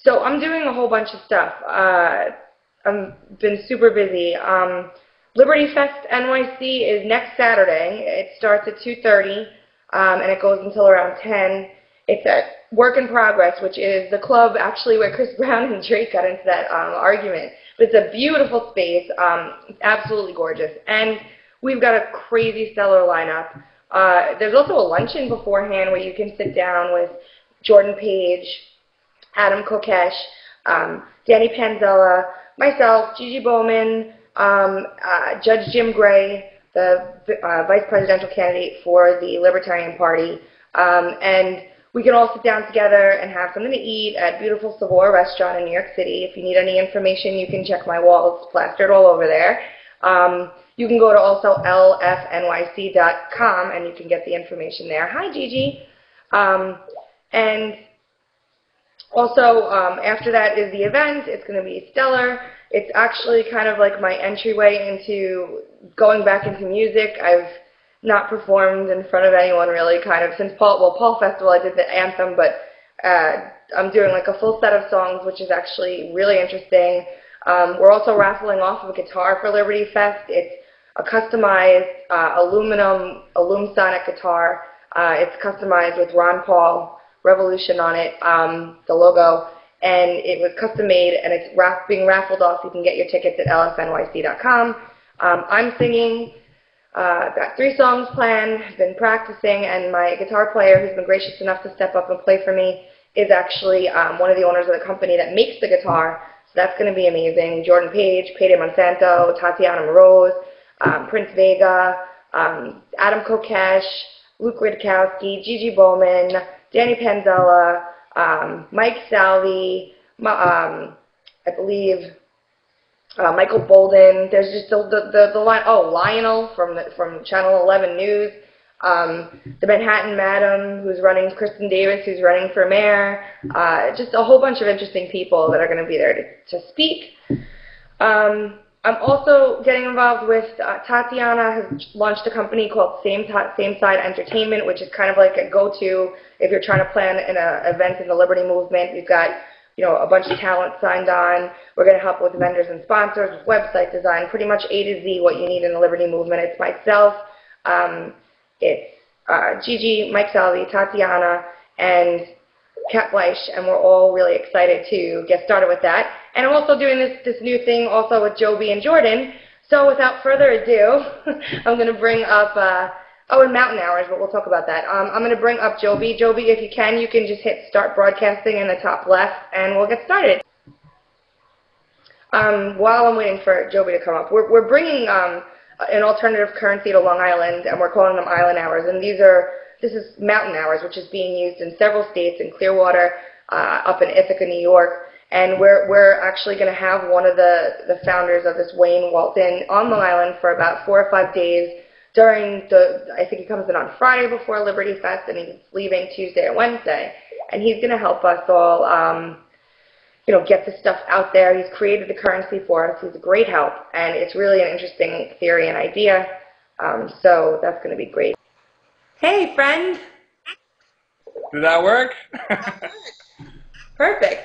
So I'm doing a whole bunch of stuff. I've been super busy. Liberty Fest NYC is next Saturday. It starts at 2:30 and it goes until around 10. It's at Work in Progress, which is the club actually where Chris Brown and Drake got into that argument. But it's a beautiful space. It's absolutely gorgeous. And we've got a crazy stellar lineup. There's also a luncheon beforehand where you can sit down with Jordan Page, Adam Kokesh, Danny Panzella, myself, Gigi Bowman, Judge Jim Gray, the vice presidential candidate for the Libertarian Party, and we can all sit down together and have something to eat at beautiful Savoy restaurant in New York City. If you need any information, you can check my walls. It's plastered all over there. You can go to also lfnyc.com and you can get the information there. Hi, Gigi. And also, after that is the event. It's going to be stellar. It's actually kind of like my entryway into going back into music. I've not performed in front of anyone really kind of since Paul Festival I did the anthem, but I'm doing like a full set of songs, which is actually really interesting. We're also raffling off of a guitar for Liberty Fest. It's a customized aluminum Sonic guitar. It's customized with Ron Paul Revolution on it, the logo, and it was custom made, and it's being raffled off. You can get your tickets at lfnyc.com. I'm singing. Got 3 songs planned, been practicing, and my guitar player, who's been gracious enough to step up and play for me, is actually one of the owners of the company that makes the guitar, so that's going to be amazing. Jordan Page, Payday Monsanto, Tatiana Moroz, Prince Vega, Adam Kokesh, Luke Ridkowski, Gigi Bowman, Danny Panzella, Mike Salvi, I believe Michael Bolden. There's just the line. Oh, Lionel from Channel 11 News. The Manhattan Madam, who's running, Kristen Davis, who's running for mayor. Just a whole bunch of interesting people that are going to be there to speak. I'm also getting involved with Tatiana has launched a company called Same Side Entertainment, which is kind of like a go-to if you're trying to plan an event in the Liberty Movement. We've got a bunch of talent signed on. We're going to help with vendors and sponsors, with website design, pretty much A to Z what you need in the Liberty Movement. It's myself, it's Gigi, Mike Salvi, Tatiana, and Kat Weish, and we're all really excited to get started with that. And I'm also doing this new thing also with Joby and Jordan. So without further ado, I'm going to bring up, in Mountain Hours, but we'll talk about that. I'm going to bring up Joby. Joby, if you can just hit start broadcasting in the top left, and we'll get started. While I'm waiting for Joby to come up, we're bringing an alternative currency to Long Island, and we're calling them Island Hours. And this is Mountain Hours, which is being used in several states, in Clearwater, up in Ithaca, New York. And we're actually going to have one of the founders of this, Wayne Walton, on Long Island for about 4 or 5 days during I think he comes in on Friday before Liberty Fest, and he's leaving Tuesday or Wednesday. And he's going to help us all, get this stuff out there. He's created the currency for us. He's a great help, and it's really an interesting theory and idea. So that's going to be great. Hey, friend. Did that work? Perfect.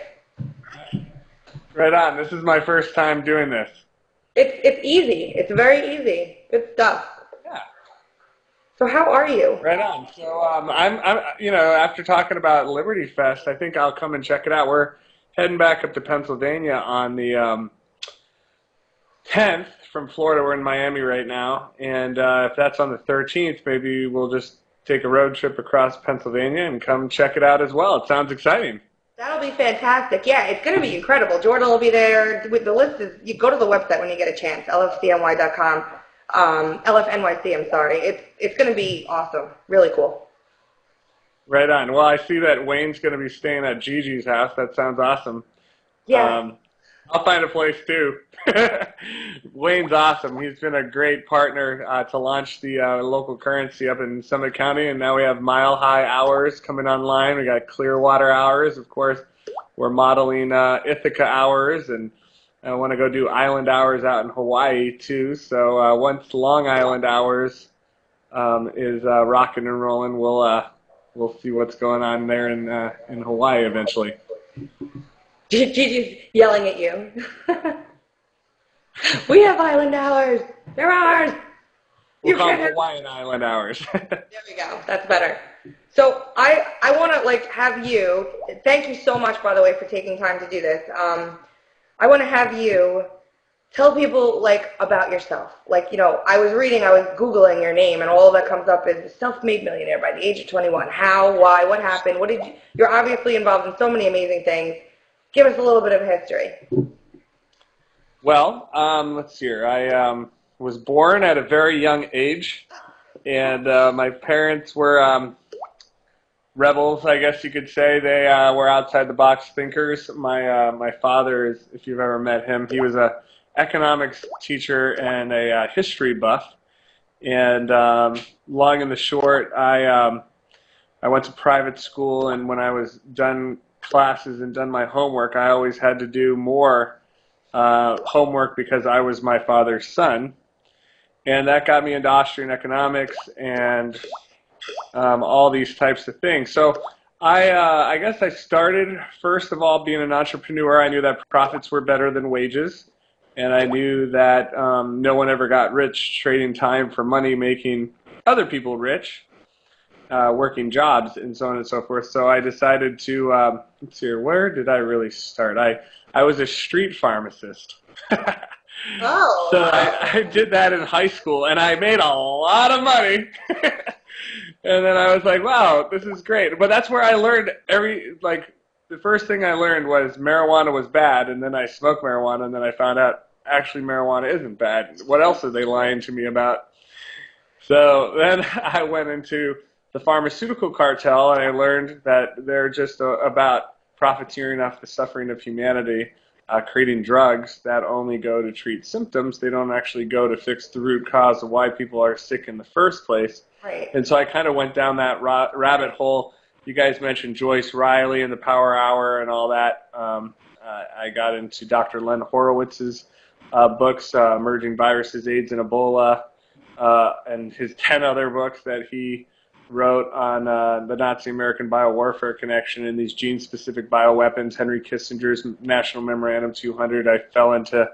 Right on. This is my first time doing this. It's easy. It's very easy. Good stuff. Yeah. So how are you? Right on. So I'm after talking about Liberty Fest, I think I'll come and check it out. We're heading back up to Pennsylvania on the 10th from Florida. We're in Miami right now, and if that's on the 13th, maybe we'll just take a road trip across Pennsylvania and come check it out as well. It sounds exciting. That'll be fantastic. Yeah, it's going to be incredible. Jordan will be there. The list is, you go to the website when you get a chance, lfcny.com, LFNYC, I'm sorry. It's going to be awesome. Really cool. Right on. Well, I see that Wayne's going to be staying at Gigi's house. That sounds awesome. Yeah. I'll find a place too. Wayne's awesome. He's been a great partner to launch the local currency up in Summit County, and now we have Mile High Hours coming online. We got Clearwater Hours, of course. We're modeling Ithaca Hours, and I want to go do Island Hours out in Hawaii too. So once Long Island Hours is rocking and rolling, we'll see what's going on there in Hawaii eventually. Gigi's yelling at you. We have island hours. They're ours. We'll You call them can't. Hawaiian Island hours. There we go. That's better. So I want to like have you. Thank you so much, by the way, for taking time to do this. I want to have you tell people like about yourself. Like, you know, I was Googling your name, and all that comes up is self-made millionaire by the age of 21. How, why, what happened? What did you? You're obviously involved in so many amazing things. Give us a little bit of history. Well, let's see here. I was born at a very young age, and my parents were rebels, I guess you could say. They were outside the box thinkers. My father is, if you've ever met him, he was a economics teacher and a history buff. And long and the short, I went to private school, and when I was done classes and done my homework, I always had to do more homework because I was my father's son. And that got me into Austrian economics and all these types of things. So I guess I started, first of all, being an entrepreneur. I knew that profits were better than wages. And I knew that no one ever got rich trading time for money, making other people rich, working jobs, and so on and so forth. So I decided to, let's see here, where did I really start? I was a street pharmacist. Oh. So I did that in high school, and I made a lot of money. And then I was like, wow, this is great. But that's where I learned the first thing I learned was marijuana was bad, and then I smoked marijuana, and then I found out actually marijuana isn't bad. What else are they lying to me about? So then I went into the pharmaceutical cartel, and I learned that they're just about profiteering off the suffering of humanity, creating drugs that only go to treat symptoms. They don't actually go to fix the root cause of why people are sick in the first place. Right. And so I kind of went down that rabbit hole. You guys mentioned Joyce Riley and the Power Hour and all that. I got into Dr. Len Horowitz's books, Emerging Viruses, AIDS, and Ebola, and his 10 other books that he wrote on the Nazi-American biowarfare connection and these gene-specific bioweapons, Henry Kissinger's National Memorandum 200. I fell into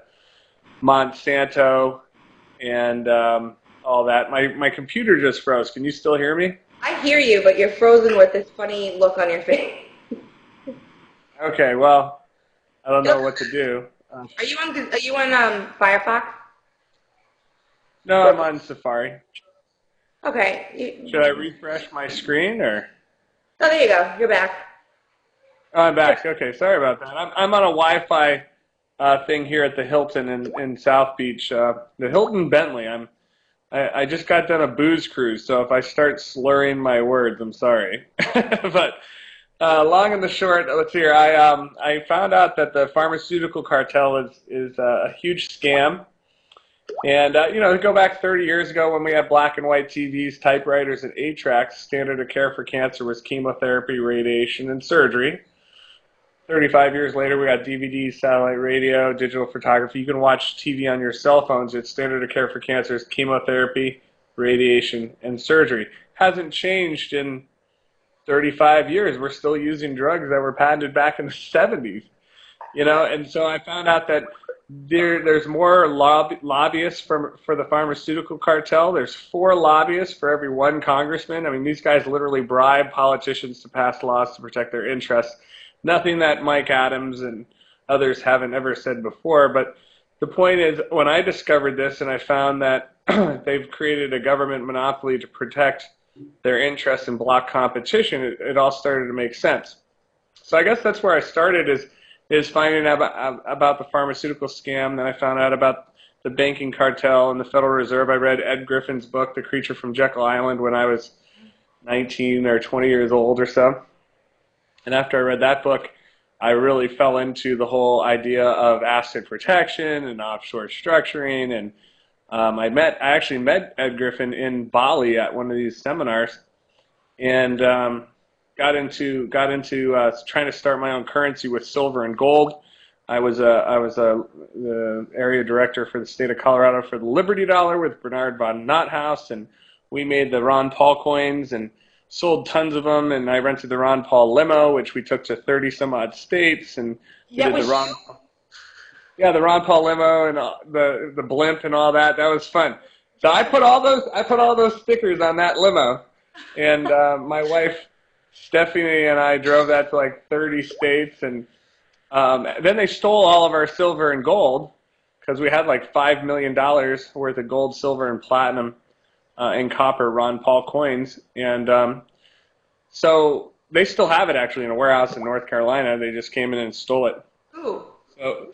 Monsanto and all that. My computer just froze. Can you still hear me? I hear you, but you're frozen with this funny look on your face. Okay, well, I don't know what to do. Are you on Firefox? No, I'm on Safari. Okay. Should I refresh my screen or? Oh, there you go. You're back. Oh, I'm back. Okay, sorry about that. I'm on a Wi-Fi thing here at the Hilton in South Beach. The Hilton Bentley. I just got done a booze cruise, so if I start slurring my words, I'm sorry. But long and the short, let's see here. I found out that the pharmaceutical cartel is a huge scam. And, go back 30 years ago when we had black and white TVs, typewriters, and 8-tracks, standard of care for cancer was chemotherapy, radiation, and surgery. 35 years later, we got DVDs, satellite radio, digital photography. You can watch TV on your cell phones. It's standard of care for cancer is chemotherapy, radiation, and surgery. Hasn't changed in 35 years. We're still using drugs that were patented back in the 70s. And so I found out that there's more lobbyists for the pharmaceutical cartel. There's 4 lobbyists for every 1 congressman. I mean, these guys literally bribe politicians to pass laws to protect their interests. Nothing that Mike Adams and others haven't ever said before. But the point is, when I discovered this and I found that they've created a government monopoly to protect their interests and block competition, it all started to make sense. So I guess that's where I started is finding out about the pharmaceutical scam. Then I found out about the banking cartel and the Federal Reserve. I read Ed Griffin's book, The Creature from Jekyll Island, when I was 19 or 20 years old or so. And after I read that book, I really fell into the whole idea of asset protection and offshore structuring. And I actually met Ed Griffin in Bali at one of these seminars, and got into trying to start my own currency with silver and gold. I was the area director for the state of Colorado for the Liberty Dollar with Bernard von Nothaus, and we made the Ron Paul coins. And sold tons of them, and I rented the Ron Paul limo, which we took to 30 some odd states, and we Yeah, did the was Ron, you? yeah, the Ron Paul limo and the blimp and all that. That was fun. So I put all those stickers on that limo, and my wife Stephanie and I drove that to like 30 states, and then they stole all of our silver and gold because we had like $5 million worth of gold, silver, and platinum and copper Ron Paul coins, and so they still have it actually in a warehouse in North Carolina. They just came in and stole it. Ooh. So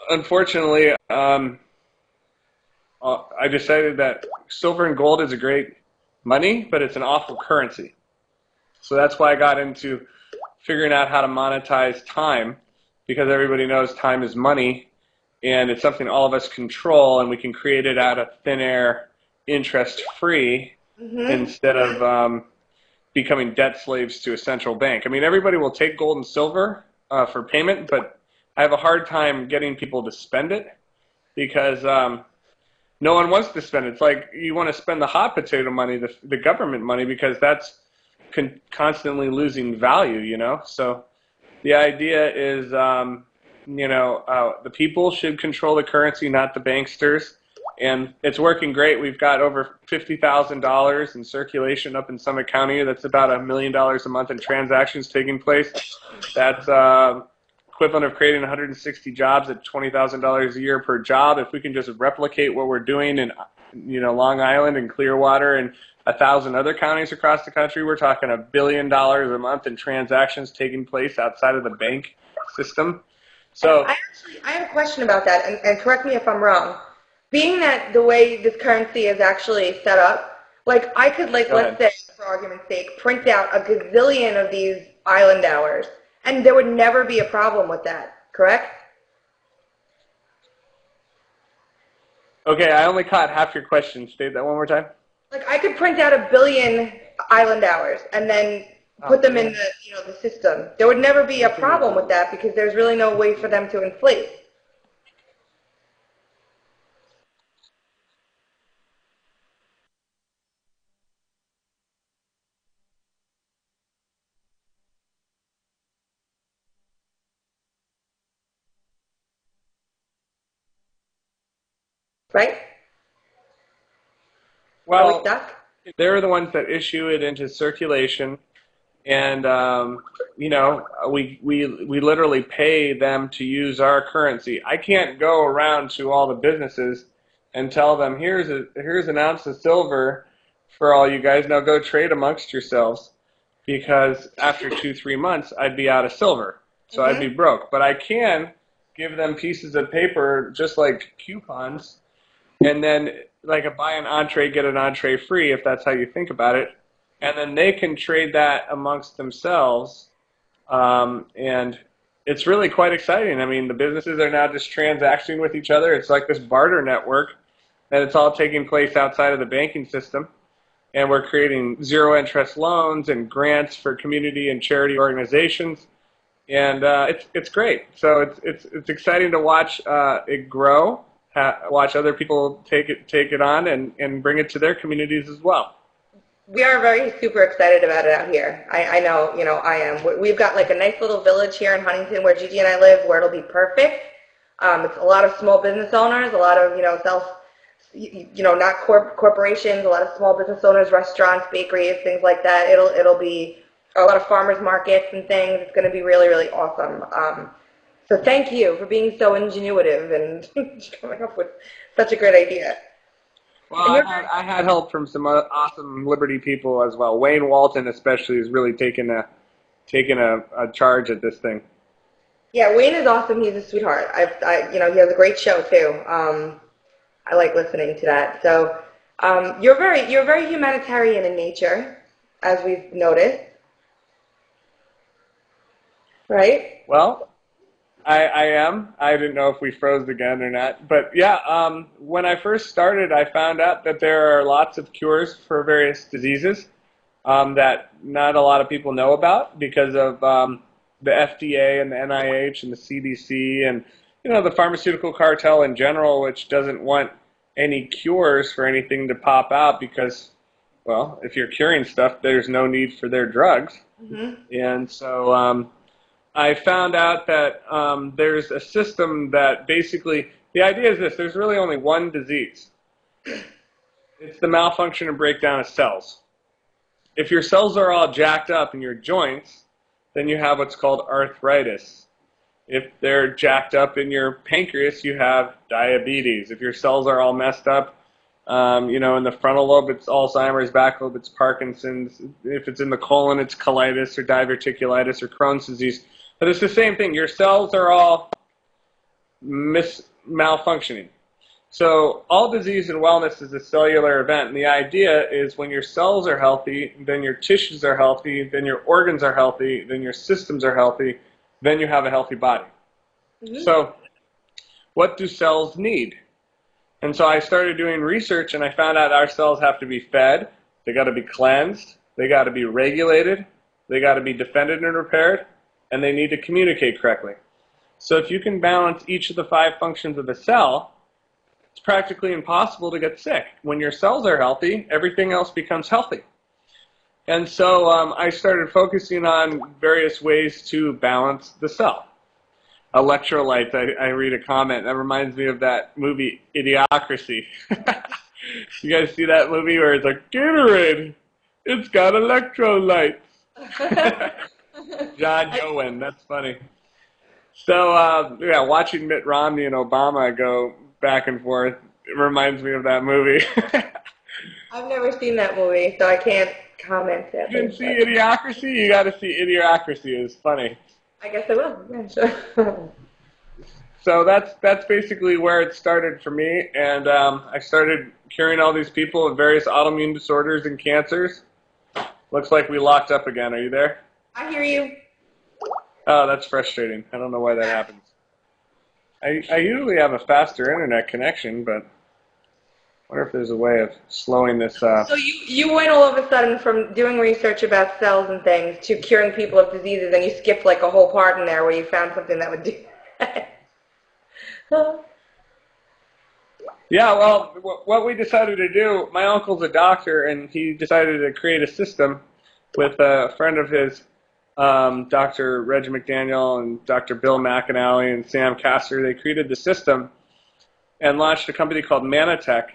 unfortunately, I decided that silver and gold is a great money, but it's an awful currency. So that's why I got into figuring out how to monetize time, because everybody knows time is money, and it's something all of us control, and we can create it out of thin air, interest free, Mhm. instead of becoming debt slaves to a central bank. I mean, everybody will take gold and silver for payment, but I have a hard time getting people to spend it because no one wants to spend it. It's like you want to spend the hot potato money, the government money, because that's constantly losing value, you know? So the idea is, the people should control the currency, not the banksters. And it's working great. We've got over $50,000 in circulation up in Summit County. That's about $1 million a month in transactions taking place. That's equivalent of creating 160 jobs at $20,000 a year per job. If we can just replicate what we're doing in, Long Island and Clearwater and 1,000 other counties across the country, we're talking $1 billion a month in transactions taking place outside of the bank system. And So, I have a question about that, and correct me if I'm wrong. Being that the way this currency is actually set up, like I could, like, go let's ahead. say, for argument's sake, print out a gazillion of these island hours, and there would never be a problem with that, correct? Okay, I only caught half your question. State that one more time. Like I could print out a billion island hours and then Oh, put them in man. the system. There would never be a problem with that because there's really no way for them to inflate, right? Are we Well, stuck? they're the ones that issue it into circulation, and we literally pay them to use our currency. I can't go around to all the businesses and tell them here's an ounce of silver for all you guys. Now go trade amongst yourselves, because after 2 3 months I'd be out of silver, so I'd be Hmm. broke. But I can give them pieces of paper just like coupons, and then like a buy an entree get an entree free, if that's how you think about it, and then they can trade that amongst themselves, and it's really quite exciting. I mean, the businesses are now just transacting with each other. It's like this barter network, and it's all taking place outside of the banking system, and we're creating zero interest loans and grants for community and charity organizations, and it's great. So it's exciting to watch it grow, watch other people take it on and bring it to their communities as well. We are very super excited about it out here. I know, I am. We've got like a nice little village here in Huntington where Gigi and I live where it'll be perfect. It's a lot of small business owners, a lot of, not corporations, a lot of small business owners, restaurants, bakeries, things like that. It'll be a lot of farmers markets and things. It's going to be really, really awesome. So thank you for being so ingenuitive and coming up with such a great idea. Well, And I you're had very, I had help from some awesome Liberty people as well. Wayne Walton especially is really taking a charge at this thing. yeah, Wayne is awesome. He's a sweetheart. He has a great show too. I like listening to that. So, you're very humanitarian in nature, as we've noticed, right? Well, I am. I didn't know if we froze again or not. But yeah, when I first started, I found out that there are lots of cures for various diseases that not a lot of people know about because of the FDA and the NIH and the CDC and the pharmaceutical cartel in general, which doesn't want any cures for anything to pop out because well, if you're curing stuff, there's no need for their drugs. Mm-hmm. And so I found out that there's a system that basically, the idea is this, there's really only one disease. It's the malfunction and breakdown of cells. If your cells are all jacked up in your joints, then you have what's called arthritis. If they're jacked up in your pancreas, you have diabetes. If your cells are all messed up, in the frontal lobe, it's Alzheimer's, back lobe, it's Parkinson's. If it's in the colon, it's colitis or diverticulitis or Crohn's disease. But it's the same thing. Your cells are all malfunctioning. So all disease and wellness is a cellular event. And the idea is when your cells are healthy, then your tissues are healthy, then your organs are healthy, then your systems are healthy, then you have a healthy body. Mm-hmm. So what do cells need? And so I started doing research, and I found out our cells have to be fed, they got to be cleansed, they got to be regulated, they got to be defended and repaired, and they need to communicate correctly. So if you can balance each of the 5 functions of the cell, it's practically impossible to get sick. When your cells are healthy, everything else becomes healthy. And so I started focusing on various ways to balance the cell. Electrolytes, I read a comment that reminds me of that movie Idiocracy. You guys see that movie where it's like, Gatorade, it's got electrolytes. John Yowen, that's funny. So, watching Mitt Romney and Obama go back and forth, it reminds me of that movie. I've never seen that movie, so I can't comment. You didn't see Idiocracy? You got to see Idiocracy. It's funny. I guess I will. Yeah, sure. So that's basically where it started for me, and I started curing all these people with various autoimmune disorders and cancers. Looks like we locked up again. Are you there? I hear you. Oh, that's frustrating. I don't know why that happens. I usually have a faster internet connection, but I wonder if there's a way of slowing this. So you went all of a sudden from doing research about cells and things to curing people of diseases, and you skipped like a whole part in there where you found something that would do that. Yeah, well, what we decided to do, my uncle's a doctor, and he decided to create a system with a friend of his, Dr. Reg McDaniel and Dr. Bill McAnally and Sam Castor. They created the system and launched a company called Manatech.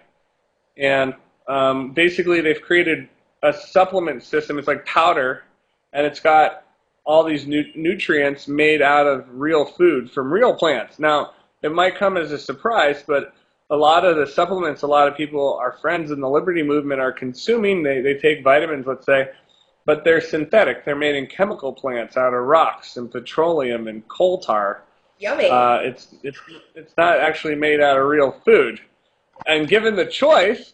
And basically they've created a supplement system. It's like powder, and it's got all these nutrients made out of real food from real plants. Now, it might come as a surprise, but a lot of the supplements a lot of people, our friends in the Liberty Movement, are consuming, they take vitamins, let's say, but they're synthetic. They're made in chemical plants out of rocks and petroleum and coal tar. Yummy. It's not actually made out of real food. And given the choice,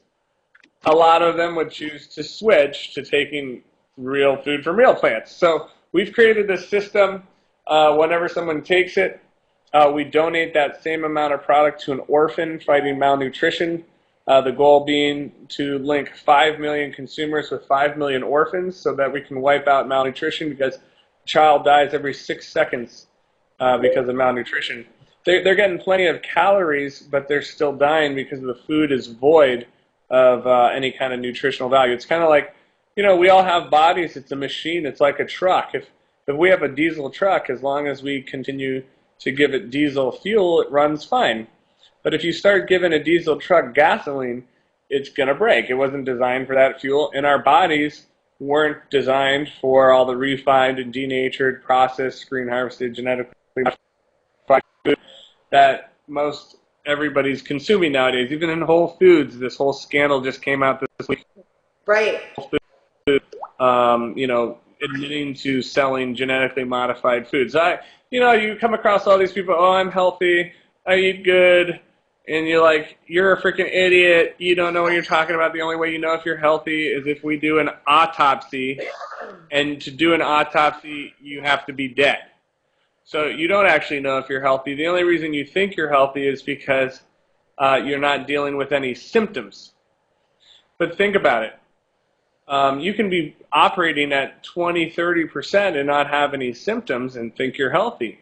a lot of them would choose to switch to taking real food from real plants. So we've created this system. Whenever someone takes it, we donate that same amount of product to an orphan fighting malnutrition. The goal being to link 5 million consumers with 5 million orphans so that we can wipe out malnutrition, because a child dies every 6 seconds because of malnutrition. They're getting plenty of calories, but they're still dying because the food is void of any kind of nutritional value. It's kind of like, we all have bodies. It's a machine. It's like a truck. If we have a diesel truck, as long as we continue to give it diesel fuel, it runs fine. But if you start giving a diesel truck gasoline, it's going to break. It wasn't designed for that fuel, and our bodies weren't designed for all the refined and denatured, processed, screen harvested, genetically modified food that most everybody's consuming nowadays. Even in Whole Foods, this whole scandal just came out this week. Right. Admitting to selling genetically modified foods. You come across all these people, oh, I'm healthy, I eat good, and you're a freaking idiot, you don't know what you're talking about. The only way you know if you're healthy is if we do an autopsy, and to do an autopsy, you have to be dead. So you don't actually know if you're healthy. The only reason you think you're healthy is because you're not dealing with any symptoms. But think about it. You can be operating at 20, 30% and not have any symptoms and think you're healthy.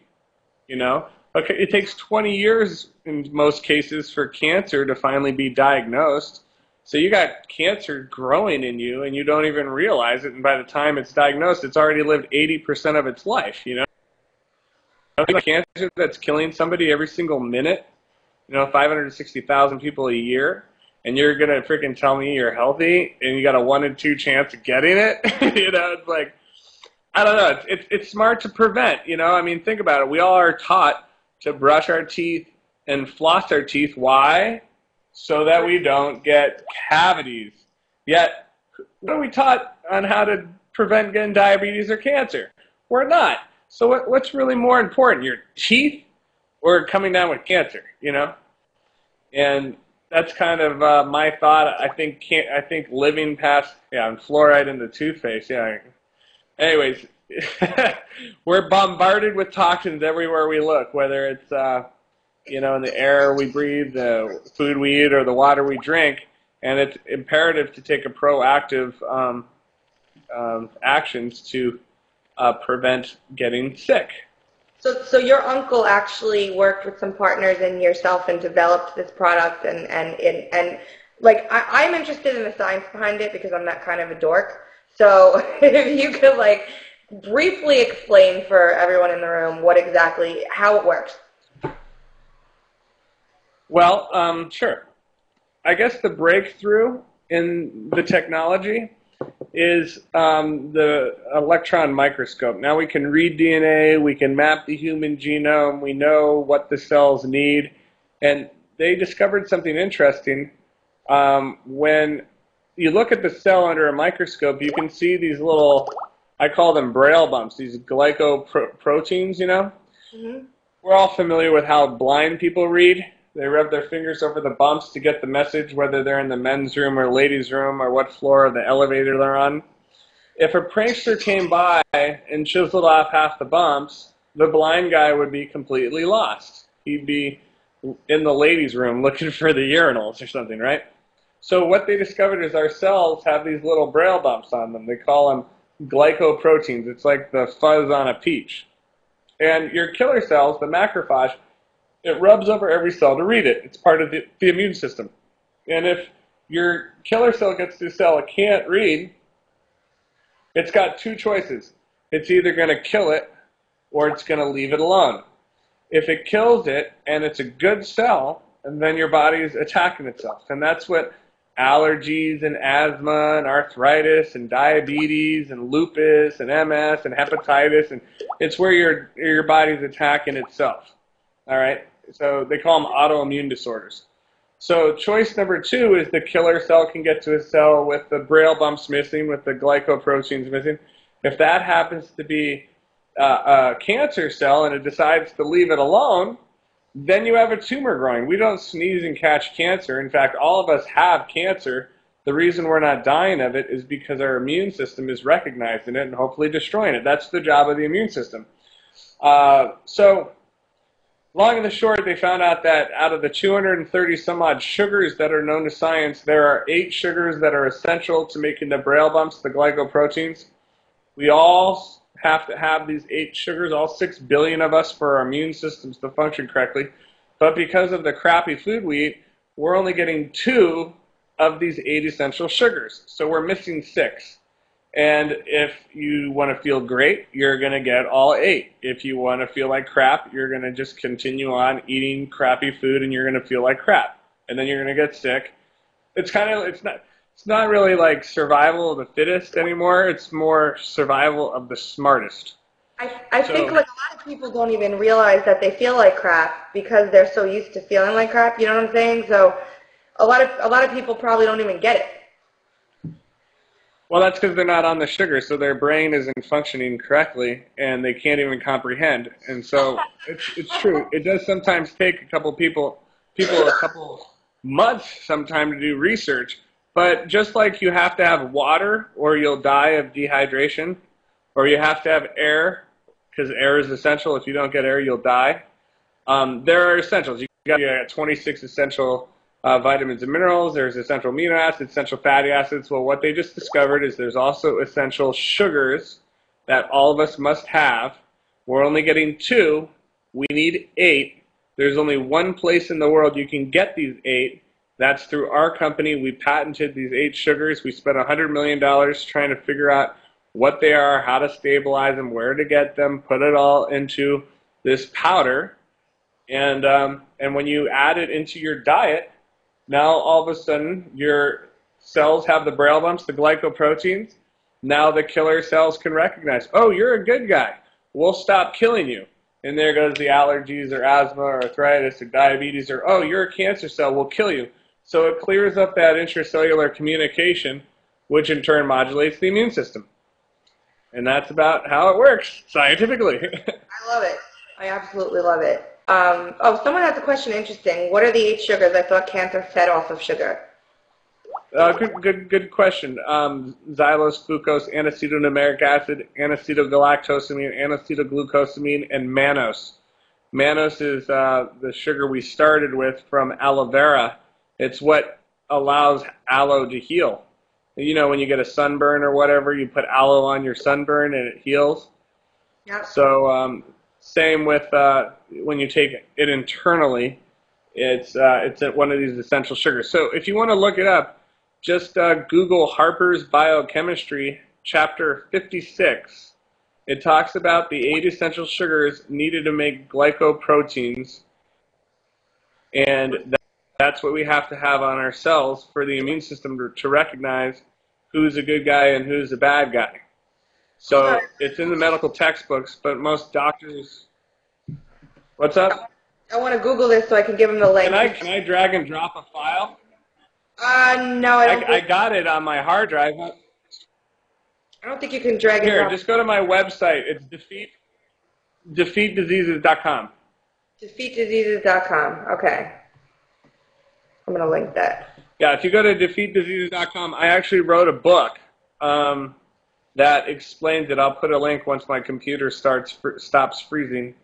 Okay, it takes 20 years in most cases for cancer to finally be diagnosed. So you got cancer growing in you, and you don't even realize it. And by the time it's diagnosed, it's already lived 80% of its life. You know, cancer that's killing somebody every single minute. 560,000 people a year, and you're gonna freaking tell me you're healthy and you got a 1 in 2 chance of getting it? It's like, I don't know. It's smart to prevent. I mean, think about it. We all are taught to brush our teeth and floss our teeth. Why? So that we don't get cavities. Yet, what are we taught on how to prevent getting diabetes or cancer? We're not. So what's really more important, your teeth or coming down with cancer? And that's kind of my thought. I think living past and fluoride in the toothpaste. Yeah. Anyways, we're bombarded with toxins everywhere we look, whether it's in the air we breathe, the food we eat, or the water we drink. And it's imperative to take a proactive actions to prevent getting sick. So your uncle actually worked with some partners and yourself and developed this product, and like I'm interested in the science behind it because I'm that kind of a dork. So if you could like briefly explain for everyone in the room how it works. Well, sure. I guess the breakthrough in the technology is the electron microscope. Now we can read DNA, we can map the human genome, we know what the cells need, and they discovered something interesting. When you look at the cell under a microscope, you can see these little, I call them braille bumps, these glycoproteins, Mm-hmm. We're all familiar with how blind people read. They rub their fingers over the bumps to get the message, whether they're in the men's room or ladies' room or what floor of the elevator they're on. If a prankster came by and chiseled off half the bumps, the blind guy would be completely lost. He'd be in the ladies' room looking for the urinals or something, right? So what they discovered is our cells have these little braille bumps on them. They call them glycoproteins. It's like the fuzz on a peach. And your killer cells, the macrophage, it rubs over every cell to read it. It's part of the immune system. And if your killer cell gets to a cell it can't read, it's got two choices. It's either going to kill it or it's going to leave it alone. If it kills it and it's a good cell, and then your body is attacking itself. And that's what allergies and asthma and arthritis and diabetes and lupus and MS and hepatitis, and it's where your body's attacking itself. All right? So they call them autoimmune disorders. So choice number 2 is the killer cell can get to a cell with the braille bumps missing, with the glycoproteins missing. If that happens to be a cancer cell and it decides to leave it alone, then you have a tumor growing. We don't sneeze and catch cancer. In fact, all of us have cancer. The reason we're not dying of it is because our immune system is recognizing it and hopefully destroying it. That's the job of the immune system. So long and the short, they found out that out of the 230 some odd sugars that are known to science, there are 8 sugars that are essential to making the braille bumps, the glycoproteins. We all have to have these 8 sugars, all 6 billion of us, for our immune systems to function correctly. But because of the crappy food we eat, we're only getting 2 of these 8 essential sugars. So we're missing 6. And if you want to feel great, you're going to get all 8. If you want to feel like crap, you're going to just continue on eating crappy food and you're going to feel like crap. And then you're going to get sick. It's not really like survival of the fittest anymore. It's more survival of the smartest. I think like a lot of people don't even realize that they feel like crap because they're so used to feeling like crap. You know what I'm saying? So a lot of people probably don't even get it. Well, that's because they're not on the sugar, so their brain isn't functioning correctly, and they can't even comprehend. And so it's true. It does sometimes take a couple people a couple months sometime to do research. But just like you have to have water or you'll die of dehydration, or you have to have air because air is essential. If you don't get air, you'll die. There are essentials. You got 26 essential vitamins and minerals. There's essential amino acids, essential fatty acids. Well, what they just discovered is there's also essential sugars that all of us must have. We're only getting 2. We need 8. There's only one place in the world you can get these 8. That's through our company. We patented these 8 sugars. We spent $100 million trying to figure out what they are, how to stabilize them, where to get them, put it all into this powder. And when you add it into your diet, now all of a sudden your cells have the Braille bumps, the glycoproteins. Now the killer cells can recognize, oh, you're a good guy. We'll stop killing you. And there goes the allergies or asthma or arthritis or diabetes or, oh, you're a cancer cell, we'll kill you. So it clears up that intracellular communication, which in turn modulates the immune system. And that's about how it works scientifically. I love it. I absolutely love it. Oh, someone has a question. Interesting. What are the 8 sugars? I thought cancer fed off of sugar. Good question. Xylose, glucose, N-acetonumeric acid, N-acetylgalactosamine, N-acetylglucosamine, and mannose. Mannose is the sugar we started with from aloe vera. It's what allows aloe to heal. You know, when you get a sunburn or whatever, you put aloe on your sunburn and it heals. Yep. So same with when you take it internally, it's one of these essential sugars. So if you want to look it up, just Google Harper's Biochemistry, Chapter 56. It talks about the 8 essential sugars needed to make glycoproteins, and that's what we have to have on our cells for the immune system to recognize who's a good guy and who's a bad guy. So it's in the medical textbooks, but most doctors... What's up? I want to Google this so I can give them the link. Can I drag and drop a file? No, I got it on my hard drive. I don't think you can drag it. Here, just go to my website. It's defeatdiseases.com. Defeatdiseases.com. Okay. I'm going to link that. Yeah, if you go to defeatdiseases.com, I actually wrote a book that explains it. I'll put a link once my computer stops freezing.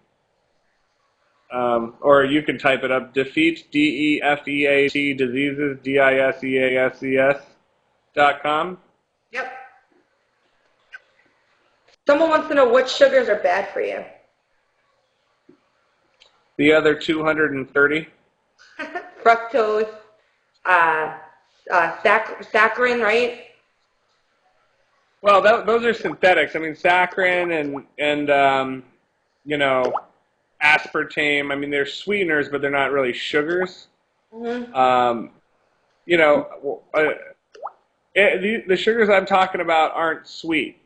Or you can type it up, defeat, D-E-F-E-A-T, diseases, D-I-S-E-A-S-E-S.com. Yep. Someone wants to know what sugars are bad for you. The other 230. Fructose, saccharin, right? Well, those are synthetics. I mean, saccharin and you know, aspartame. I mean, they're sweeteners, but they're not really sugars. Mm-hmm. You know, the sugars I'm talking about aren't sweet.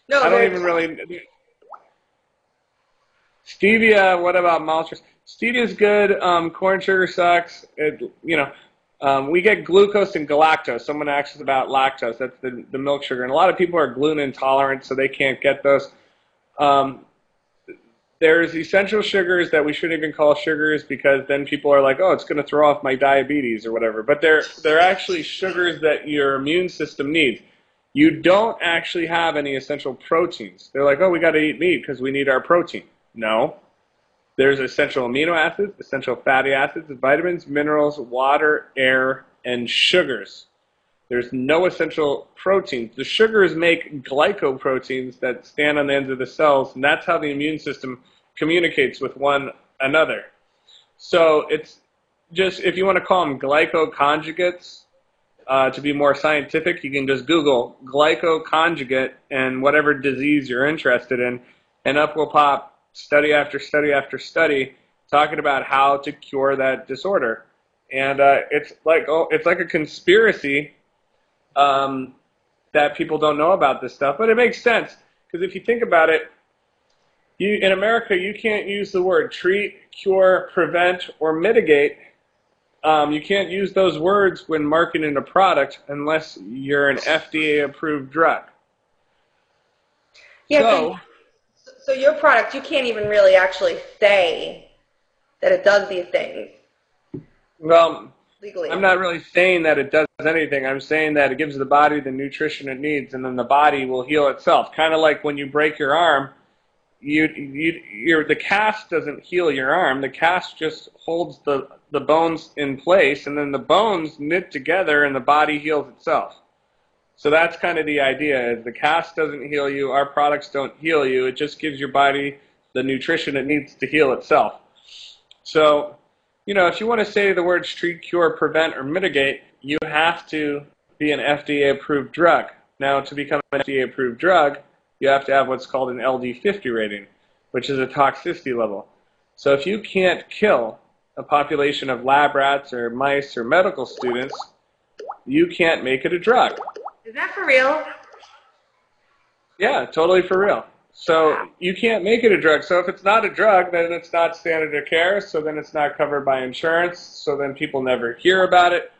No, I don't even really. Stevia. What about maltose? Stevia's good. Corn sugar sucks. We get glucose and galactose. Someone asks about lactose. That's the milk sugar. And a lot of people are gluten intolerant, so they can't get those. There's essential sugars that we shouldn't even call sugars because then people are like, oh, it's going to throw off my diabetes or whatever. But they're actually sugars that your immune system needs. You don't actually have any essential proteins. They're like, oh, we got to eat meat because we need our protein. No. There's essential amino acids, essential fatty acids, vitamins, minerals, water, air, and sugars. There's no essential proteins. The sugars make glycoproteins that stand on the ends of the cells, and that's how the immune system communicates with one another. So it's just, if you want to call them glycoconjugates, to be more scientific, you can just Google glycoconjugate and whatever disease you're interested in, and up will pop study after study after study talking about how to cure that disorder. And it's like a conspiracy that people don't know about this stuff, but it makes sense because if you think about it, in America you can't use the word treat, cure, prevent, or mitigate. You can't use those words when marketing a product unless you're an FDA-approved drug. Yeah. So your product, you can't even really actually say that it does these things. Well, legally. I'm not really saying that it does anything. I'm saying that it gives the body the nutrition it needs, and then the body will heal itself. Kind of like when you break your arm, the cast doesn't heal your arm. The cast just holds the bones in place, and then the bones knit together, and the body heals itself. So that's kind of the idea, is the cast doesn't heal you, our products don't heal you, it just gives your body the nutrition it needs to heal itself. So if you want to say the words treat, cure, prevent, or mitigate, you have to be an FDA-approved drug. Now, to become an FDA-approved drug, you have to have what's called an LD50 rating, which is a toxicity level. So if you can't kill a population of lab rats or mice or medical students, you can't make it a drug. Is that for real? Yeah, totally for real. So you can't make it a drug. So if it's not a drug, then it's not standard of care. So then it's not covered by insurance. So then people never hear about it.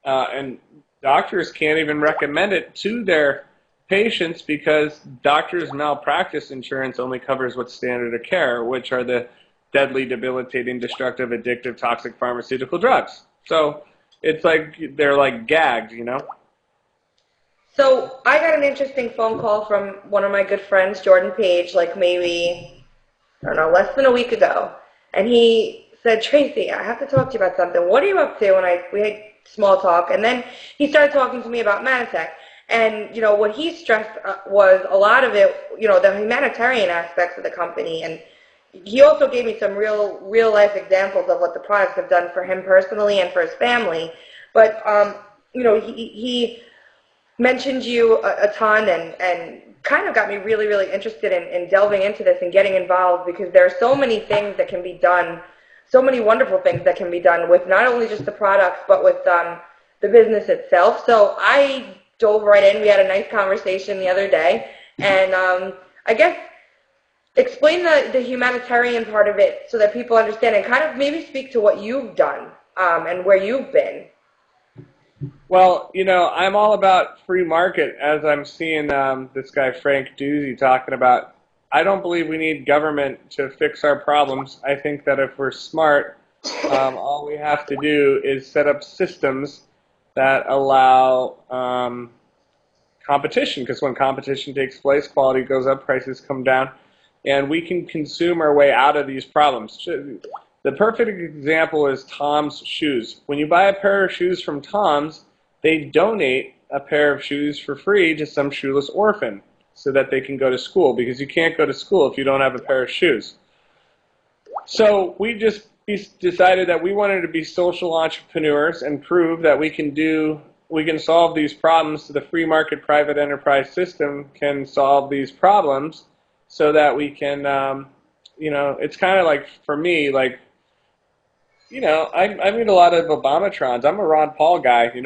And doctors can't even recommend it to their patients because doctors' malpractice insurance only covers what's standard of care, which are the deadly, debilitating, destructive, addictive, toxic pharmaceutical drugs. So it's like they're like gagged. So I got an interesting phone call from one of my good friends, Jordan Page, like maybe, I don't know, less than a week ago. And he said, Tracy, I have to talk to you about something. What are you up to? And we had small talk. And then he started talking to me about Manatech. And, what he stressed was a lot of it, the humanitarian aspects of the company. And he also gave me some real life examples of what the products have done for him personally and for his family. But, he mentioned you a ton and kind of got me really interested in delving into this and getting involved because there are so many things that can be done, so many wonderful things that can be done with not only just the products but with the business itself. So I dove right in. We had a nice conversation the other day, and I guess explain the humanitarian part of it so that people understand and kind of maybe speak to what you've done and where you've been. Well, I'm all about free market, as I'm seeing this guy Frank Doozy talking about. I don't believe we need government to fix our problems. I think that if we're smart, all we have to do is set up systems that allow competition, because when competition takes place, quality goes up, prices come down, and we can consume our way out of these problems. The perfect example is Tom's shoes. When you buy a pair of shoes from Tom's, they donate a pair of shoes for free to some shoeless orphan so that they can go to school, because you can't go to school if you don't have a pair of shoes. So we just decided that we wanted to be social entrepreneurs and prove that we can solve these problems. So the free market private enterprise system can solve these problems so that we can, it's kind of like, for me, like, I meet a lot of Obamatrons. I'm a Ron Paul guy, and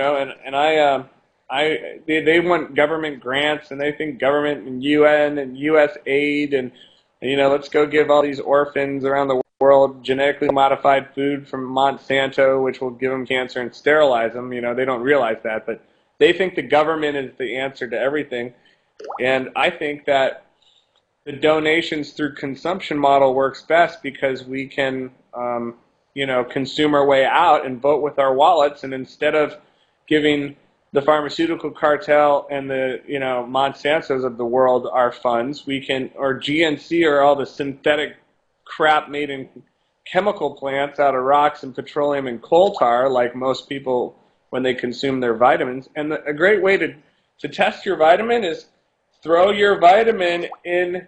they want government grants, and they think government and UN and U.S. aid, and let's go give all these orphans around the world genetically modified food from Monsanto, which will give them cancer and sterilize them. They don't realize that, but they think the government is the answer to everything, and I think that the donations through consumption model works best because we can consume our way out and vote with our wallets. And instead of giving the pharmaceutical cartel and the, Monsantos of the world our funds, or GNC, or all the synthetic crap made in chemical plants out of rocks and petroleum and coal tar, like most people when they consume their vitamins. And a great way to test your vitamin is throw your vitamin in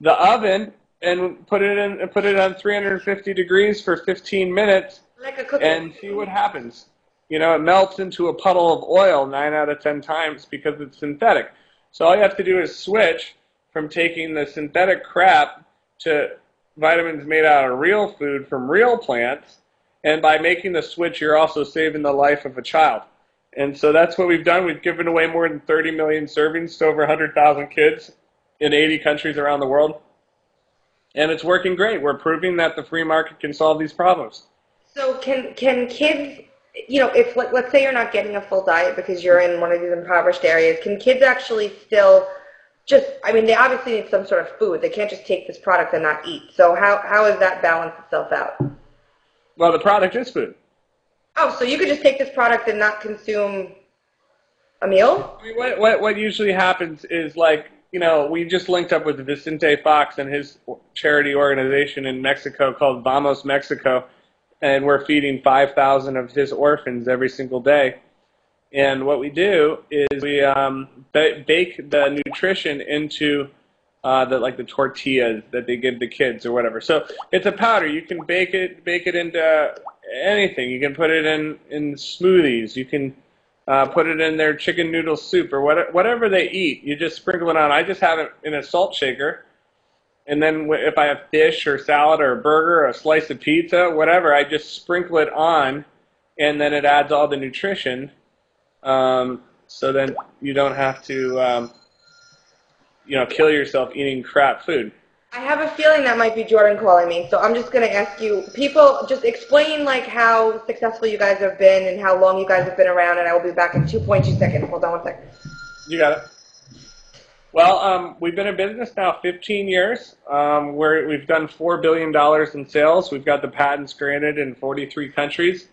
the oven and put it on 350 degrees for 15 minutes, like a cookie, and see what happens. It melts into a puddle of oil 9 out of 10 times because it's synthetic. So all you have to do is switch from taking the synthetic crap to vitamins made out of real food from real plants, and by making the switch, you're also saving the life of a child. And so that's what we've done. We've given away more than 30 million servings to over 100,000 kids in 80 countries around the world. And it's working great. We're proving that the free market can solve these problems. So can kids, if let's say you're not getting a full diet because you're in one of these impoverished areas, can kids actually still they obviously need some sort of food. They can't just take this product and not eat. So how does that balance itself out? Well, the product is food. Oh, so you could just take this product and not consume a meal? I mean, what usually happens is, like, we just linked up with Vicente Fox and his charity organization in Mexico called Vamos Mexico, and we're feeding 5,000 of his orphans every single day. And what we do is we bake the nutrition into the tortillas that they give the kids or whatever. So it's a powder. You can bake it into anything. You can put it in smoothies. You can put it in their chicken noodle soup or whatever they eat. You just sprinkle it on. I just have it in a salt shaker. And then if I have fish or salad or a burger or a slice of pizza, whatever, I just sprinkle it on, and then it adds all the nutrition. So then you don't have to, kill yourself eating crap food. I have a feeling that might be Jordan calling me, so I'm just going to ask you, people, just explain like how successful you guys have been and how long you guys have been around, and I will be back in 2.2 seconds. Hold on one second. You got it. Well, we've been in business now 15 years. We've done $4 billion in sales. We've got the patents granted in 43 countries.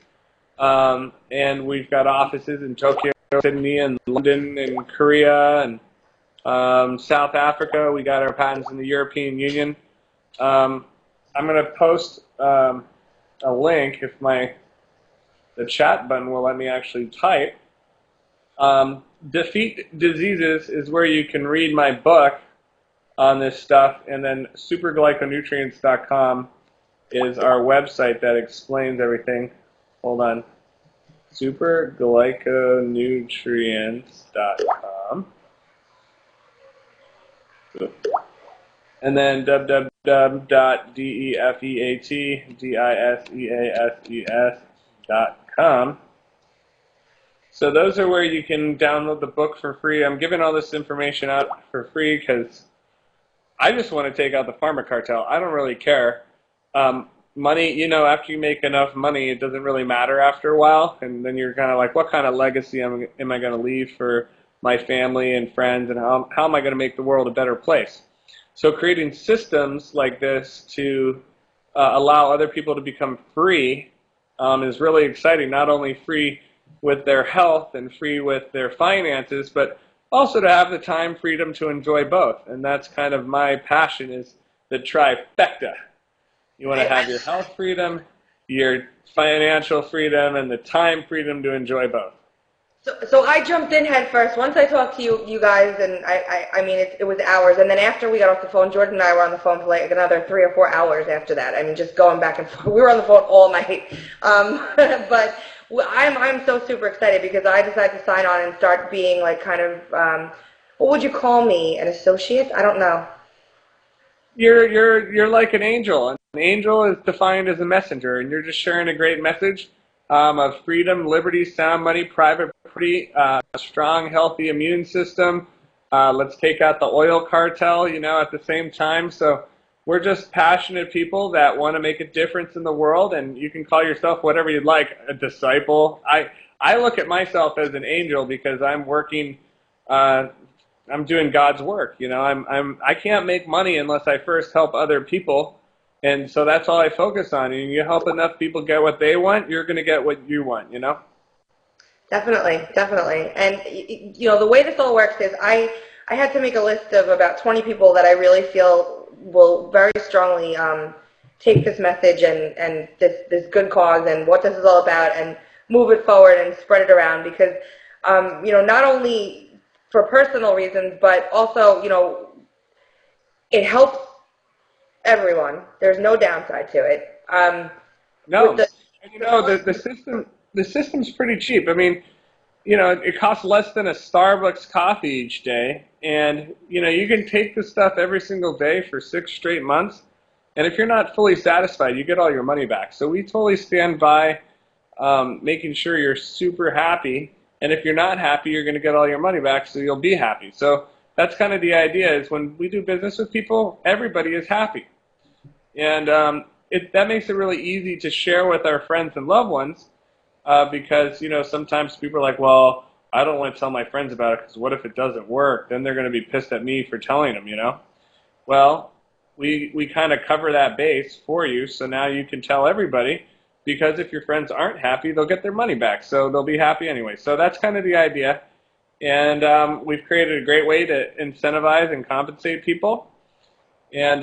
And we've got offices in Tokyo, Sydney, and London, and Korea, and South Africa. We got our patents in the European Union. I'm going to post a link if the chat button will let me actually type. Defeat Diseases is where you can read my book on this stuff, and then superglyconutrients.com is our website that explains everything. Hold on. Superglyconutrients.com. And then www.defeatdiseases.com. So those are where you can download the book for free. I'm giving all this information out for free because I just want to take out the pharma cartel. I don't really care. Money, after you make enough money, it doesn't really matter after a while. And then you're kind of like, what kind of legacy am I going to leave for my family and friends, and how am I going to make the world a better place? So creating systems like this to allow other people to become free is really exciting. Not only free with their health and free with their finances, but also to have the time freedom to enjoy both. And that's kind of my passion, is the trifecta. You want to have your health freedom, your financial freedom, and the time freedom to enjoy both. So I jumped in head first. Once I talked to you guys, and I mean, it was hours. And then after we got off the phone, Jordan and I were on the phone for like another 3 or 4 hours after that. I mean, just going back and forth. We were on the phone all night. But I'm so super excited because I decided to sign on and start being like kind of, what would you call me, an associate? I don't know. You're like an angel. An angel is defined as a messenger, and you're just sharing a great message of freedom, liberty, sound money, private property, a strong, healthy immune system. Let's take out the oil cartel, at the same time. So we're just passionate people that want to make a difference in the world, and you can call yourself whatever you'd like, a disciple. I look at myself as an angel because I'm working, I'm doing God's work. I can't make money unless I first help other people. And so that's all I focus on. And you help enough people get what they want, you're going to get what you want, Definitely. And, the way this all works is I had to make a list of about 20 people that I really feel will very strongly take this message and this good cause and what this is all about and move it forward and spread it around because, not only for personal reasons, but also, it helps everyone. There's no downside to it. No, the system's pretty cheap. I mean, it costs less than a Starbucks coffee each day, and you can take this stuff every single day for 6 straight months, and if you're not fully satisfied, you get all your money back. So we totally stand by making sure you're super happy, and if you're not happy, you're going to get all your money back, so you'll be happy. So that's kind of the idea, is when we do business with people, everybody is happy. And that makes it really easy to share with our friends and loved ones because, sometimes people are like, well, I don't want to tell my friends about it because what if it doesn't work? Then they're going to be pissed at me for telling them, Well, we kind of cover that base for you, so now you can tell everybody, because if your friends aren't happy, they'll get their money back, so they'll be happy anyway. So that's kind of the idea. And we've created a great way to incentivize and compensate people. And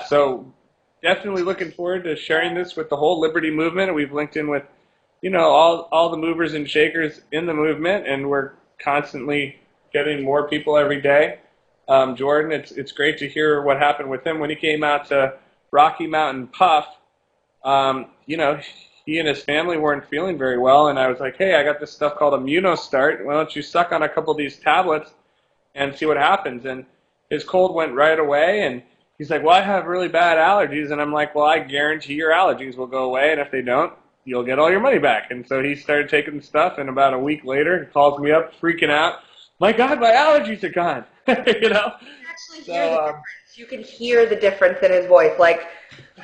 so definitely looking forward to sharing this with the whole Liberty movement. We've linked in with, all the movers and shakers in the movement, and we're constantly getting more people every day. Jordan, it's great to hear what happened with him when he came out to Rocky Mountain Puff. you know, he and his family weren't feeling very well, and I was like, hey, I got this stuff called Immunostart. Why don't you suck on a couple of these tablets and see what happens? And his cold went right away, and he's like, well, I have really bad allergies. And I'm like, well, I guarantee your allergies will go away, and if they don't, you'll get all your money back. And so he started taking the stuff, and about a week later, he calls me up, freaking out. My God, my allergies are gone. You know? Actually hear the difference. You can hear the difference in his voice. Like,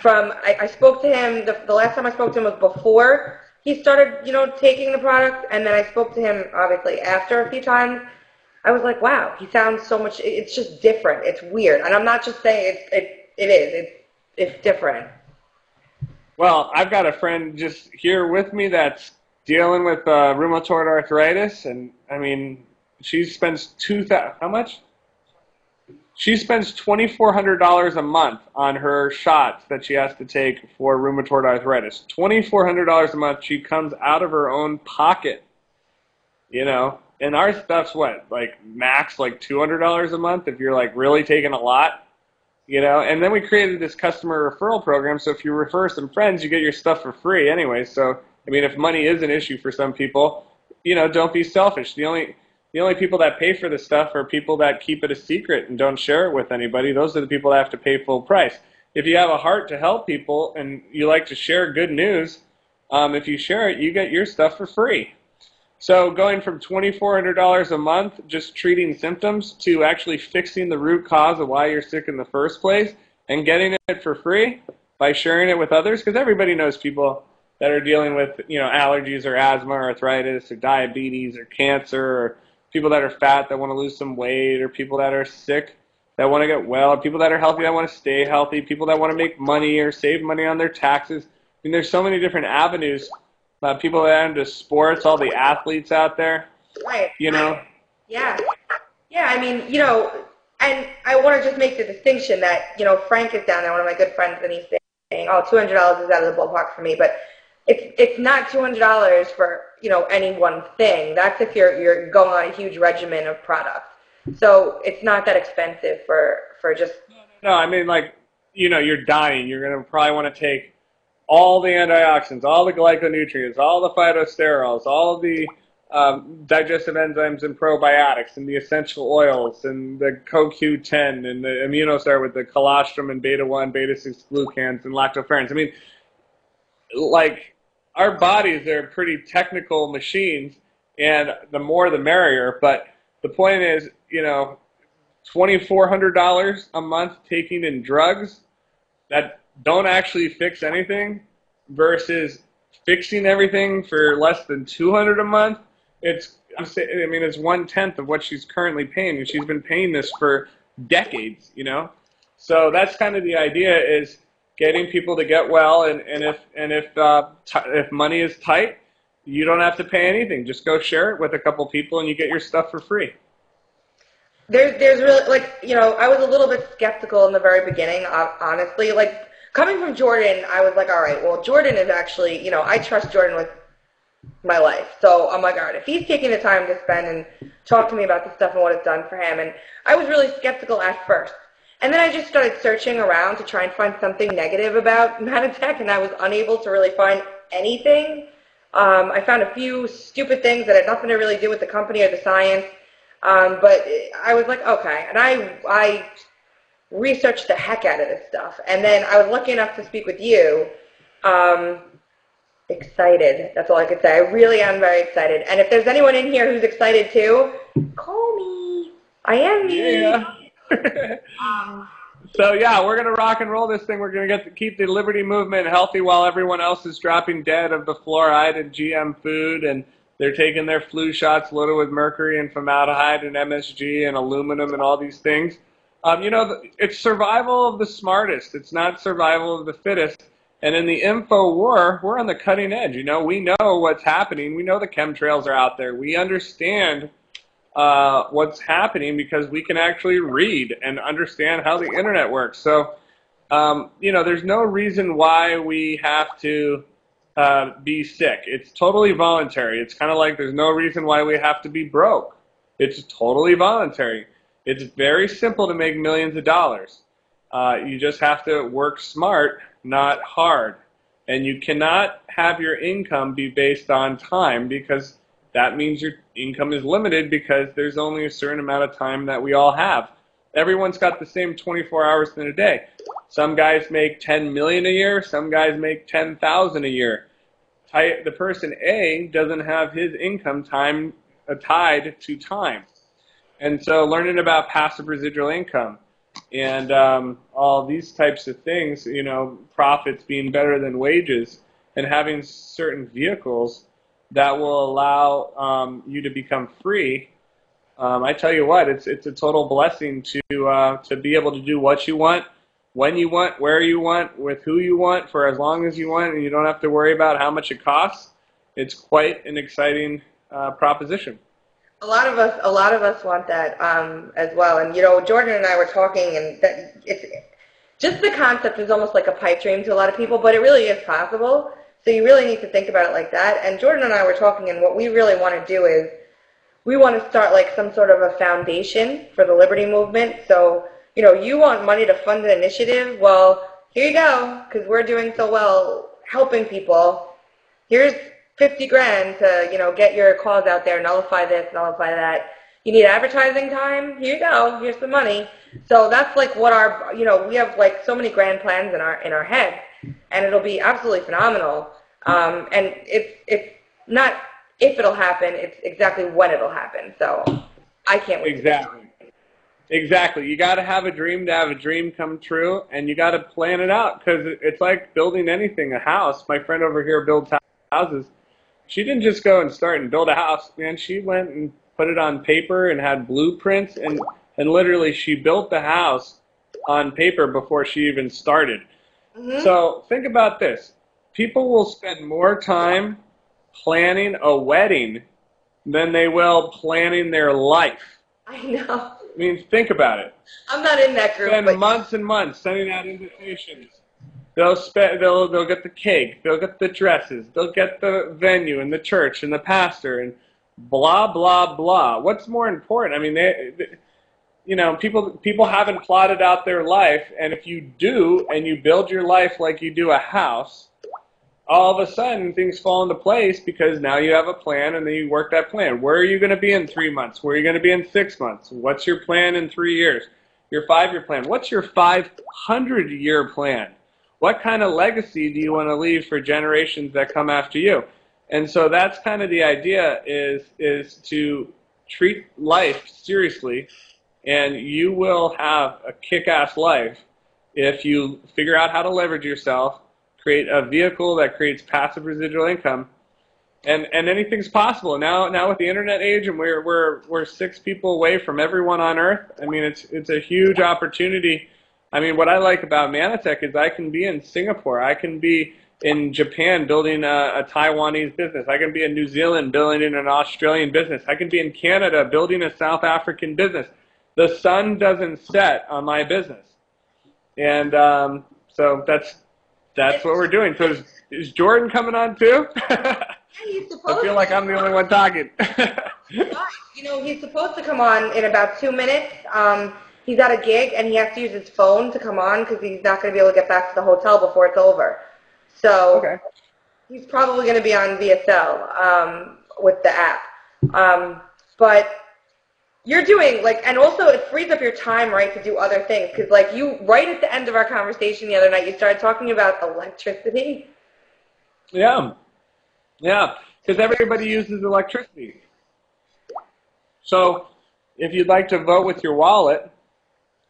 I spoke to him, the last time I spoke to him was before he started, taking the product, and then I spoke to him, obviously, after a few times. I was like, wow, he sounds so much, it's just different. It's weird. And I'm not just saying it's different. Well, I've got a friend just here with me that's dealing with rheumatoid arthritis, and I mean, she spends how much? She spends $2,400 a month on her shots that she has to take for rheumatoid arthritis. $2,400 a month. She comes out of her own pocket, And our stuff's what, like max like $200 a month if you're like really taking a lot, And then we created this customer referral program. So if you refer some friends, you get your stuff for free anyway. So I mean, if money is an issue for some people, don't be selfish. The only people that pay for this stuff are people that keep it a secret and don't share it with anybody. Those are the people that have to pay full price. If you have a heart to help people and you like to share good news, if you share it, you get your stuff for free. So going from $2,400 a month just treating symptoms to actually fixing the root cause of why you're sick in the first place and getting it for free by sharing it with others, because everybody knows people that are dealing with allergies or asthma or arthritis or diabetes or cancer, or people that are fat that want to lose some weight, or people that are sick that want to get well, or people that are healthy that want to stay healthy, people that want to make money or save money on their taxes. I mean, there's so many different avenues. People that are into sports, all the athletes out there. Right. Yeah. Yeah, I mean, and I want to just make the distinction that, Frank is down there, one of my good friends, and he's saying, oh, $200 is out of the ballpark for me. But it's not $200 for, any one thing. That's if you're going on a huge regimen of products. So it's not that expensive for just... No, I mean, like, you're dying. You're going to probably want to take all the antioxidants, all the glyconutrients, all the phytosterols, all the digestive enzymes and probiotics, and the essential oils, and the CoQ10, and the Immunostar with the colostrum and beta-1, beta-6 glucans, and lactoferrins. I mean, like, our bodies are pretty technical machines, and the more the merrier, but the point is, $2,400 a month taking in drugs that don't actually fix anything versus fixing everything for less than $200 a month. It's 1/10 of what she's currently paying, and she's been paying this for decades, So that's kind of the idea, is getting people to get well, and if money is tight, you don't have to pay anything. Just go share it with a couple people, and you get your stuff for free. There's really, I was a little bit skeptical in the very beginning, honestly. Like, coming from Jordan, I was like, all right, well, Jordan is actually, I trust Jordan with my life. So I'm like, all right, if he's taking the time to spend and talk to me about this stuff and what it's done for him. And I was really skeptical at first. And then I just started searching around to try and find something negative about Manatech, and I was unable to really find anything. I found a few stupid things that had nothing to really do with the company or the science. But I was like, okay. And I researched the heck out of this stuff. And then I was lucky enough to speak with you. Excited. That's all I could say. I really am very excited. And if there's anyone in here who's excited too, call me. I am me. Yeah. So yeah, we're gonna rock and roll this thing. We're gonna keep the Liberty movement healthy while everyone else is dropping dead of the fluoride and GM food, and they're taking their flu shots loaded with mercury and formaldehyde and MSG and aluminum and all these things. It's survival of the smartest. It's not survival of the fittest. And in the info war, we're on the cutting edge. We know what's happening. We know the chemtrails are out there. We understand what's happening because we can actually read and understand how the internet works. So, there's no reason why we have to be sick. It's totally voluntary. It's kind of like there's no reason why we have to be broke. It's totally voluntary. It's very simple to make millions of dollars. You just have to work smart, not hard. And you cannot have your income be based on time, because that means your income is limited, because there's only a certain amount of time that we all have. Everyone's got the same 24 hours in a day. Some guys make 10 million a year, some guys make 10,000 a year. The person A doesn't have his income time tied to time. And so learning about passive residual income and all these types of things, profits being better than wages, and having certain vehicles that will allow you to become free. I tell you what, it's a total blessing to be able to do what you want, when you want, where you want, with who you want, for as long as you want, and you don't have to worry about how much it costs. It's quite an exciting proposition. A lot of us want that as well. And Jordan and I were talking, and that it's just the concept is almost like a pipe dream to a lot of people, but it really is possible. So you really need to think about it like that. And Jordan and I were talking, and what we really want to do is we want to start like some sort of a foundation for the Liberty Movement. So you want money to fund an initiative? Well, here you go, because we're doing so well helping people. Here's 50 grand to, get your cause out there, nullify this, nullify that. You need advertising time? Here you go. Here's the money. So that's like what our, we have like so many grand plans in our head, and it'll be absolutely phenomenal. And it's not if it'll happen, it's exactly when it'll happen. So I can't wait. Exactly. You got to have a dream to have a dream come true, and you got to plan it out, because it's like building anything, a house. My friend over here builds houses. She didn't just go and start and build a house, man. She went and put it on paper and had blueprints, and literally she built the house on paper before she even started. Mm-hmm. So think about this. People will spend more time planning a wedding than they will planning their life. I know. I mean, think about it. I'm not in that group. Spend months and months sending out invitations. They'll get the cake, they'll get the dresses, they'll get the venue and the church and the pastor and blah blah blah. What's more important? I mean, people haven't plotted out their life, and if you do and you build your life like you do a house, all of a sudden things fall into place, because now you have a plan, and then you work that plan. Where are you going to be in 3 months? Where are you going to be in 6 months? What's your plan in 3 years? Your 5-year plan? What's your 500-year plan? What kind of legacy do you want to leave for generations that come after you? And so that's kind of the idea, is to treat life seriously, and you will have a kick-ass life if you figure out how to leverage yourself, create a vehicle that creates passive residual income, and anything's possible. Now with the internet age, and we're 6 people away from everyone on Earth. I mean, it's a huge opportunity. I mean, what I like about Manatech is I can be in Singapore, I can be in Japan building a Taiwanese business, I can be in New Zealand building an Australian business, I can be in Canada building a South African business. The sun doesn't set on my business, and so that's what we're doing. So is Jordan coming on too? I feel like I'm the only one talking. He's supposed to come on in about 2 minutes. He's at a gig, and he has to use his phone to come on, because he's not going to be able to get back to the hotel before it's over. So okay. He's probably going to be on VSL with the app. But you're doing, and also it frees up your time, right, to do other things. Because, you, right at the end of our conversation the other night, you started talking about electricity. Yeah, because everybody uses electricity. So if you'd like to vote with your wallet,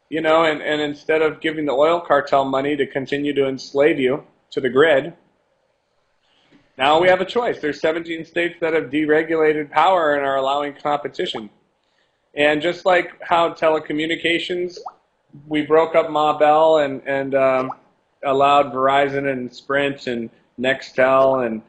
and instead of giving the oil cartel money to continue to enslave you to the grid, now we have a choice. There's 17 states that have deregulated power and are allowing competition. And just like how telecommunications, we broke up Ma Bell and allowed Verizon and Sprint and Nextel and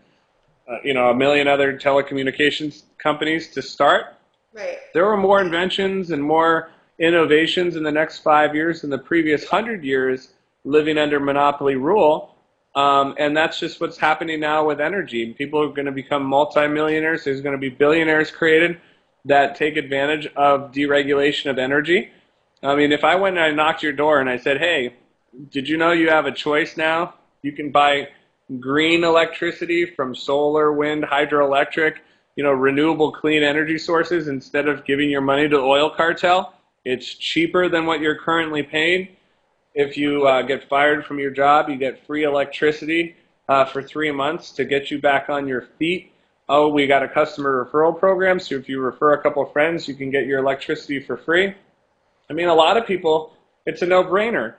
a million other telecommunications companies to start. Right. There were more inventions and more innovations in the next 5 years than the previous 100 years living under monopoly rule. And that's just what's happening now with energy. People are going to become multimillionaires. There's going to be billionaires created that take advantage of deregulation of energy. I mean, if I went and I knocked your door and I said, hey, did you know you have a choice now? You can buy green electricity from solar, wind, hydroelectric, renewable clean energy sources instead of giving your money to the oil cartel. It's cheaper than what you're currently paying. If you get fired from your job, you get free electricity for 3 months to get you back on your feet. Oh, we got a customer referral program, so if you refer a couple of friends, you can get your electricity for free. I mean, a lot of people, it's a no-brainer.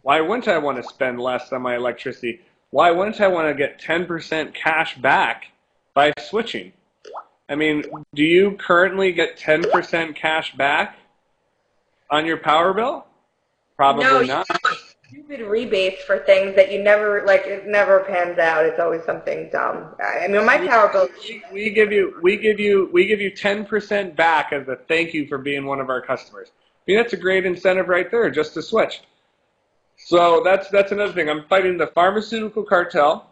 Why wouldn't I want to spend less on my electricity? Why wouldn't I want to get 10% cash back by switching? I mean, do you currently get 10% cash back on your power bill? Probably No, not. Stupid rebates for things that you never, like, it never pans out. It's always something dumb. I mean, my power bill. We give you 10% back as a thank you for being one of our customers. I mean, that's a great incentive right there, just to switch. So that's another thing. I'm fighting the pharmaceutical cartel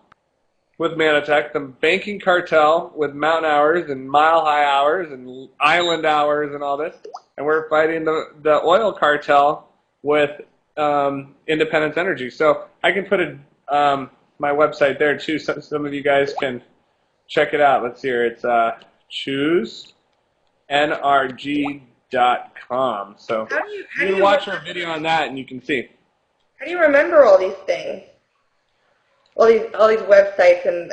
with Manatech, the banking cartel with Mountain Hours and Mile High Hours and Island Hours and all this, and we're fighting the oil cartel with Independence Energy. So I can put my website there too. Some of you guys can check it out. Let's see here. It's choosenrg.com. So you can watch our video on that and you can see. How do you remember all these things? All these websites and.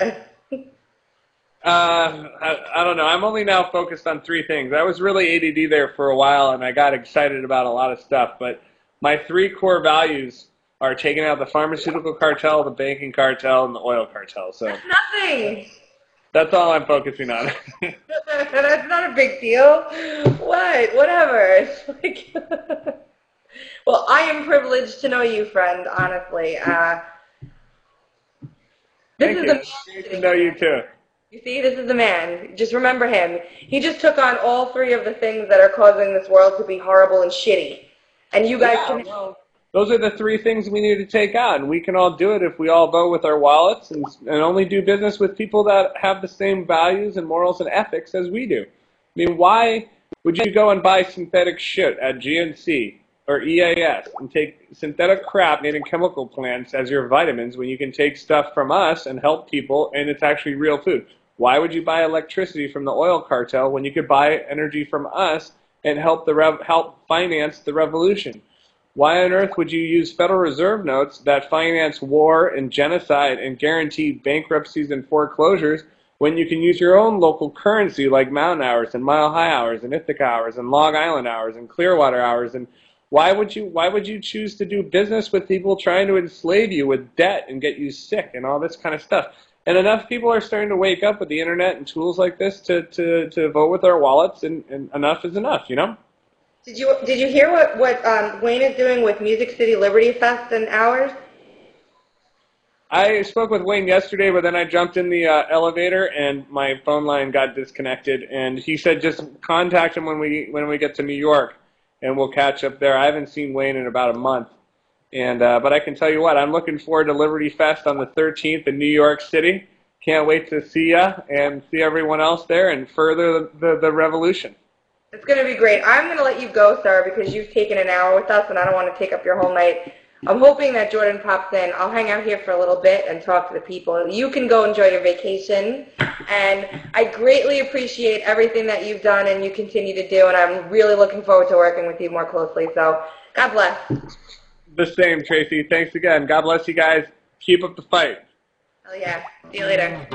I don't know. I'm only now focused on 3 things. I was really ADD there for a while, and I got excited about a lot of stuff. But my 3 core values are taking out the pharmaceutical cartel, the banking cartel, and the oil cartel. So that's nothing. That's all I'm focusing on. That's not a big deal. What? Whatever. It's like. Well, I am privileged to know you, friend, honestly. This is Great to know you, too. You see, this is the man. Just remember him. He just took on all 3 of the things that are causing this world to be horrible and shitty. And you guys can... Well, those are the 3 things we need to take on. We can all do it if we all vote with our wallets and only do business with people that have the same values and morals and ethics as we do. I mean, why would you go and buy synthetic shit at GNC or EAS and take synthetic crap made in chemical plants as your vitamins when you can take stuff from us and help people and it's actually real food? Why would you buy electricity from the oil cartel when you could buy energy from us and help finance the revolution? Why on earth would you use Federal Reserve notes that finance war and genocide and guarantee bankruptcies and foreclosures when you can use your own local currency like Mountain Hours and Mile High Hours and Ithaca Hours and Long Island Hours and Clearwater Hours? And why would you choose to do business with people trying to enslave you with debt and get you sick and all this kind of stuff? And enough people are starting to wake up with the internet and tools like this to vote with our wallets, and enough is enough, you know? Did you hear what Wayne is doing with Music City Liberty Fest and Hours? I spoke with Wayne yesterday, but then I jumped in the elevator and my phone line got disconnected, and he said just contact him when we get to New York. And we'll catch up there. I haven't seen Wayne in about a month. And but I can tell you what, I'm looking forward to Liberty Fest on the 13th in New York City. Can't wait to see ya and see everyone else there and further the revolution. It's going to be great. I'm going to let you go, sir, because you've taken an hour with us, and I don't want to take up your whole night. I'm hoping that Jordan pops in. I'll hang out here for a little bit and talk to the people. You can go enjoy your vacation, and I greatly appreciate everything that you've done and you continue to do, and I'm really looking forward to working with you more closely. So, God bless. The same, Tracy. Thanks again. God bless you guys. Keep up the fight. Hell yeah. See you later.